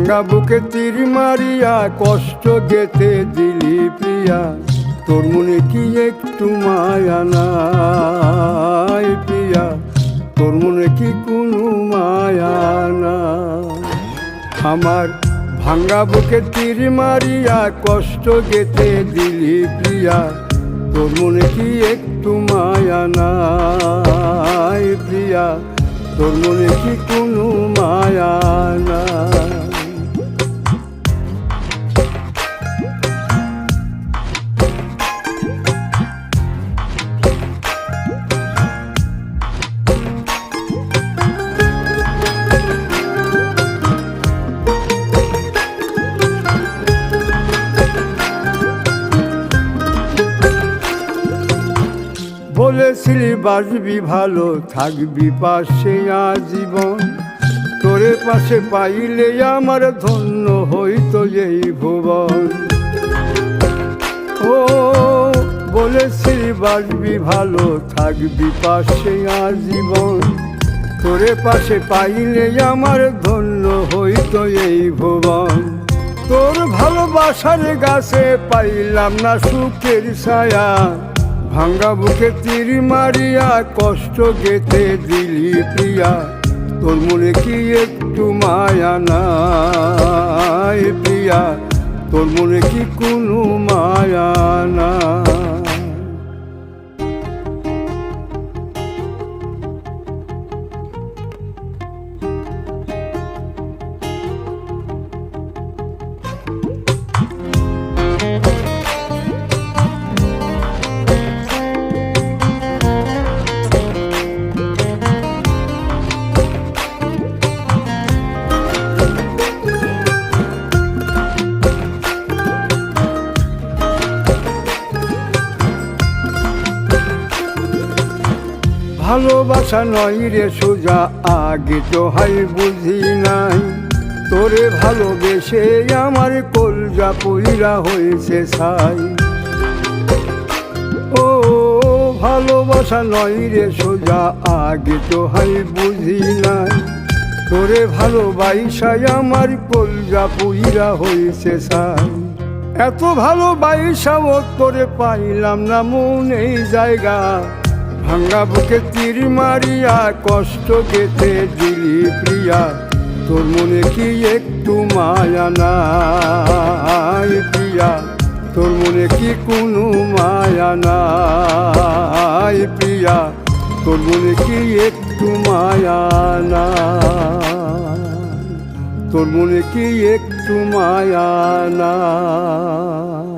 ভাঙ্গা বুকে তীর মারিয়া কষ্ট গেতে দিলি প্রিয়া, তোর মনে কি একটু মায়া নাই প্রিয়া, তোর মনে কি কোনো মায়া নাই? আমার ভাঙ্গা বুকে তীর মারিয়া কষ্ট গেতে দিলি প্রিয়া, তোর মনে কি একটু মায়া নাই প্রিয়া, তোর মনে কি কোনো মায়া নাই? বলেছিলি বাঁচবি ভালো থাকবি পাশে আজীবন, তোরে পাশে পাইলে আমার ধন্য হইতো এই ভুবন। ও বলেছিলি বাঁচবি ভালো থাকবি পাশে আজীবন, তোরে পাশে পাইলে আমার ধন্য হইতো এই ভুবন। তোর ভালোবাসার গাছে পাইলাম না সুখের ছায়া, ভাঙ্গা বুকে তীর মারিয়া কষ্ট গেতে দিলি প্রিয়া, তোর মনে কি একটু মায়া নাই প্রিয়া, তোর মনে কি কোনো মায়া নাই? ভালোবাসা নয় রে সোজা আগে তো হাই বুঝি নাই, তোরে ভালোবেসে আমার কলজা পইরা হয়েছে ছাই। ও ভালোবাসা নয় রে সোজা আগে তো হাই বুঝি নাই, তোরে ভালোবাসায় আমার কলজা পইরা হয়েছে ছাই। এত ভালোবাসাও তোরে পাইলাম না মনেই জায়গা, ভাঙ্গা বুকে তীর মারিয়া কষ্ট গেতে দিলি প্রিয়া, তোর মনে কি একটু মায়া নাই প্রিয়া, তোর মনে কি কোনো মায়া নাই প্রিয়া, তোর মনে কি একটু মায়া নাই, তোর মনে কি একটু মায়া নাই?